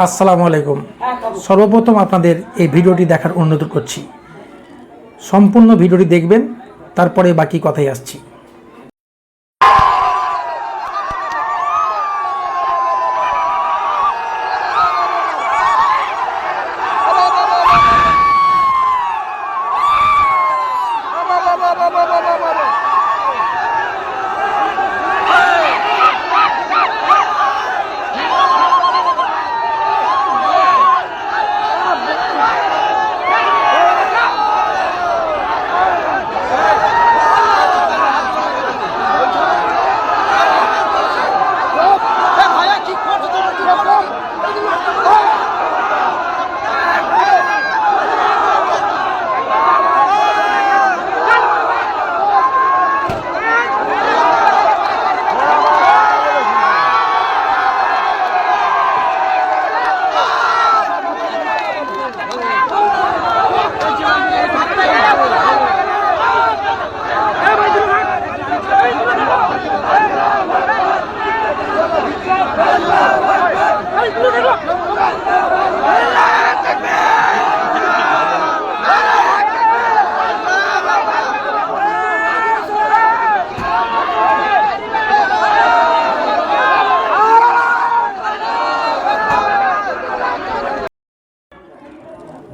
আসসালামু আলাইকুম। সর্বপ্রথম আপনাদের এই ভিডিওটি দেখার অনুরোধ করছি। সম্পূর্ণ ভিডিওটি দেখবেন, তারপরে বাকি কথায় আসছি।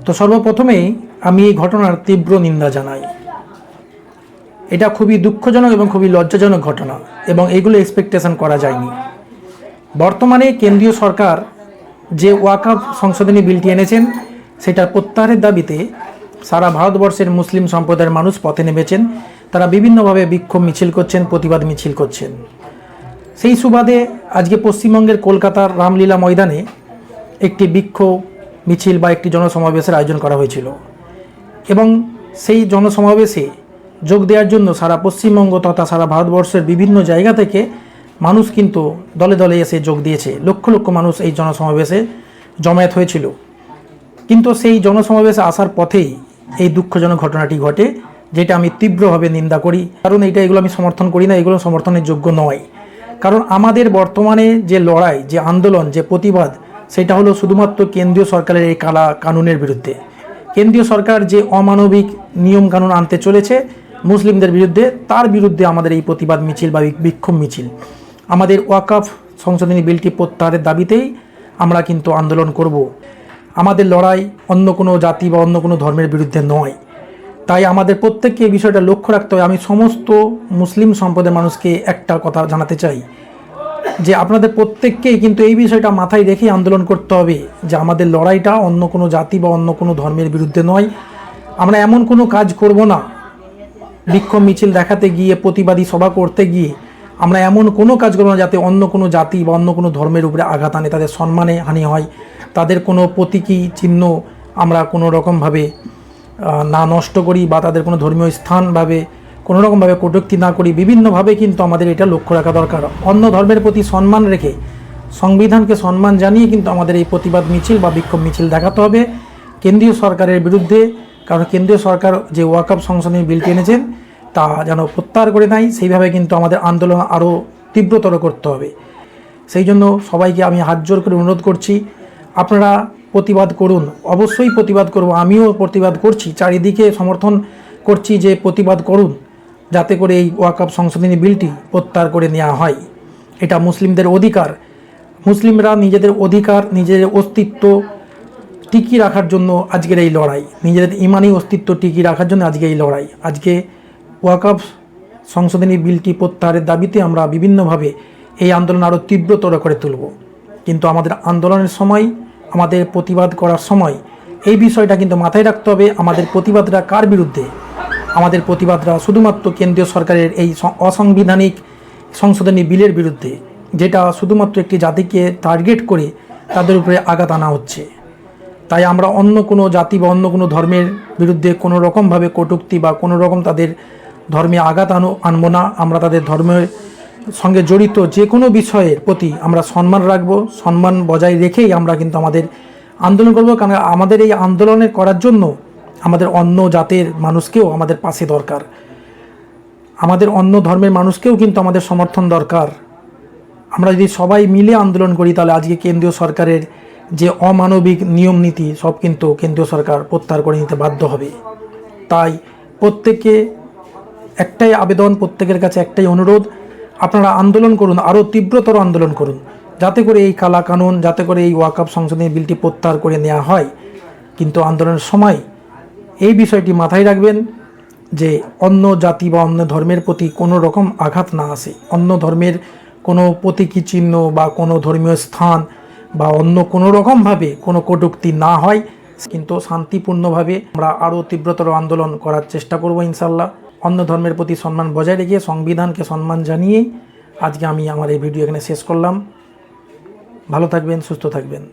তো সর্বপ্রথমেই আমি এই ঘটনার তীব্র নিন্দা জানাই। এটা খুবই দুঃখজনক এবং খুবই লজ্জাজনক ঘটনা, এবং এগুলো এক্সপেকটেশন করা যায়নি। বর্তমানে কেন্দ্রীয় সরকার যে ওয়াকফ সংশোধনী বিলটি এনেছেন, সেটার প্রত্যাহারের দাবিতে সারা ভারতবর্ষের মুসলিম সম্প্রদায়ের মানুষ পথে নেমেছেন। তারা বিভিন্নভাবে বিক্ষোভ মিছিল করছেন, প্রতিবাদ মিছিল করছেন। সেই সুবাদে আজকে পশ্চিমবঙ্গের কলকাতার রামলীলা ময়দানে একটি বিক্ষোভ মিছিল বা একটি জনসমাবেশের আয়োজন করা হয়েছিল, এবং সেই জনসমাবেশে যোগ দেওয়ার জন্য সারা পশ্চিমবঙ্গ তথা সারা ভারতবর্ষের বিভিন্ন জায়গা থেকে মানুষ কিন্তু দলে দলে এসে যোগ দিয়েছে। লক্ষ লক্ষ মানুষ এই জনসমাবেশে জমায়েত হয়েছিল। কিন্তু সেই জনসমাবেশে আসার পথেই এই দুঃখজনক ঘটনাটি ঘটে, যেটা আমি তীব্রভাবে নিন্দা করি। কারণ এগুলো আমি সমর্থন করি না, এগুলো সমর্থনের যোগ্য নয়। কারণ আমাদের বর্তমানে যে লড়াই, যে আন্দোলন, যে প্রতিবাদ, সেটা হলো শুধুমাত্র কেন্দ্রীয় সরকারের এই কালা কানুনের বিরুদ্ধে। কেন্দ্রীয় সরকার যে অমানবিক নিয়ম কানুন আনতে চলেছে মুসলিমদের বিরুদ্ধে, তার বিরুদ্ধে আমাদের এই প্রতিবাদ মিছিল বা বিক্ষোভ মিছিল। আমাদের ওয়াকফ সংশোধনী বিলটি প্রত্যাহারের দাবিতেই আমরা কিন্তু আন্দোলন করব। আমাদের লড়াই অন্য কোনো জাতি বা অন্য কোনো ধর্মের বিরুদ্ধে নয়। তাই আমাদের প্রত্যেককে এই বিষয়টা লক্ষ্য রাখতে হয়। আমি সমস্ত মুসলিম সম্প্রদায়ের মানুষকে একটা কথা জানাতে চাই, যে আপনাদের প্রত্যেককেই কিন্তু এই বিষয়টা মাথায় রেখেই আন্দোলন করতে হবে, যে আমাদের লড়াইটা অন্য কোনো জাতি বা অন্য কোনো ধর্মের বিরুদ্ধে নয়। আমরা এমন কোনো কাজ করব না, বিক্ষোভ মিছিল দেখাতে গিয়ে, প্রতিবাদী সভা করতে গিয়ে আমরা এমন কোনো কাজ করব না যাতে অন্য কোনো জাতি বা অন্য কোনো ধর্মের উপরে আঘাত আনে, তাদের সম্মানে হানি হয়, তাদের কোনো প্রতীকী চিহ্ন আমরা কোনো রকমভাবে না নষ্ট করি, বা তাদের কোনো ধর্মীয় স্থানভাবে কোনো রকমভাবে কটূক্তি না করি। বিভিন্নভাবে কিন্তু আমাদের এটা লক্ষ্য রাখা দরকার। অন্য ধর্মের প্রতি সম্মান রেখে, সংবিধানকে সম্মান জানিয়ে কিন্তু আমাদের এই প্রতিবাদ মিছিল বা বিক্ষোভ মিছিল দেখাতে হবে কেন্দ্রীয় সরকারের বিরুদ্ধে। কারণ কেন্দ্রীয় সরকার যে ওয়াকফ সংশোধনী বিলটি এনেছেন, তা যেন প্রত্যাহার করে নেয়, সেইভাবে কিন্তু আমাদের আন্দোলন আরও তীব্রতর করতে হবে। সেই জন্য সবাইকে আমি হাত জোর করে অনুরোধ করছি, আপনারা প্রতিবাদ করুন। অবশ্যই প্রতিবাদ করব, আমিও প্রতিবাদ করছি, চারিদিকে সমর্থন করছি যে প্রতিবাদ করুন, যাতে করে এই ওয়াকফ সংশোধনী বিলটি প্রত্যাহার করে নেওয়া হয়। এটা মুসলিমদের অধিকার। মুসলিমরা নিজেদের অধিকার, নিজেদের অস্তিত্ব টিকিয়ে রাখার জন্য আজকের এই লড়াই, নিজেদের ইমানি অস্তিত্ব টিকিয়ে রাখার জন্য আজকে এই লড়াই। আজকে ওয়াকফ সংশোধনী বিলটি প্রত্যাহারের দাবিতে আমরা বিভিন্নভাবে এই আন্দোলন আরও তীব্রতর করে তুলব। কিন্তু আমাদের আন্দোলনের সময়, আমাদের প্রতিবাদ করার সময় এই বিষয়টা কিন্তু মাথায় রাখতে হবে, আমাদের প্রতিবাদটা কার বিরুদ্ধে। আমাদের প্রতিবাদটা শুধুমাত্র কেন্দ্রীয় সরকারের এই অসাংবিধানিক সংশোধনী বিলের বিরুদ্ধে, যেটা শুধুমাত্র একটি জাতিকে টার্গেট করে তাদের উপরে আঘাত আনা হচ্ছে। তাই আমরা অন্য কোনো জাতি বা অন্য কোনো ধর্মের বিরুদ্ধে কোনো রকমভাবে কটূক্তি বা কোনো রকম তাদের ধর্মে আঘাত আনবো না। আমরা তাদের ধর্মের সঙ্গে জড়িত যে কোনো বিষয়ের প্রতি আমরা সম্মান রাখব। সম্মান বজায় রেখেই আমরা কিন্তু আমাদের আন্দোলন করব। কারণ আমাদের এই আন্দোলনের করার জন্য আমাদের অন্য জাতের মানুষকেও আমাদের পাশে দরকার, আমাদের অন্য ধর্মের মানুষকেও কিন্তু আমাদের সমর্থন দরকার। আমরা যদি সবাই মিলে আন্দোলন করি, তাহলে আজকে কেন্দ্রীয় সরকারের যে অমানবিক নিয়ম নীতি সব কিন্তু কেন্দ্রীয় সরকার প্রত্যাহার করে নিতে বাধ্য হবে। তাই প্রত্যেকে একটাই আবেদন, প্রত্যেকের কাছে একটাই অনুরোধ, আপনারা আন্দোলন করুন, আরও তীব্রতর আন্দোলন করুন, যাতে করে এই কালা কানুন, যাতে করে এই ওয়াকফ সংশোধনী বিলটি প্রত্যাহার করে নেওয়া হয়। কিন্তু আন্দোলনের সময় এই বিষয়টি মাথায় রাখবেন যে অন্য জাতি বা অন্য ধর্মের প্রতি কোনো রকম আঘাত না আসে, অন্য ধর্মের কোনো প্রতীকী চিহ্ন বা কোনো ধর্মীয় স্থান বা অন্য কোনো রকমভাবে কোনো কটূক্তি না হয়। কিন্তু শান্তিপূর্ণভাবে আমরা আরও তীব্রতর আন্দোলন করার চেষ্টা করব ইনশাল্লাহ। অন্য ধর্মের প্রতি সম্মান বজায় রেখে সংবিধানকে সম্মান জানিয়েই আজকে আমি আমার এই ভিডিও এখানে শেষ করলাম। ভালো থাকবেন, সুস্থ থাকবেন।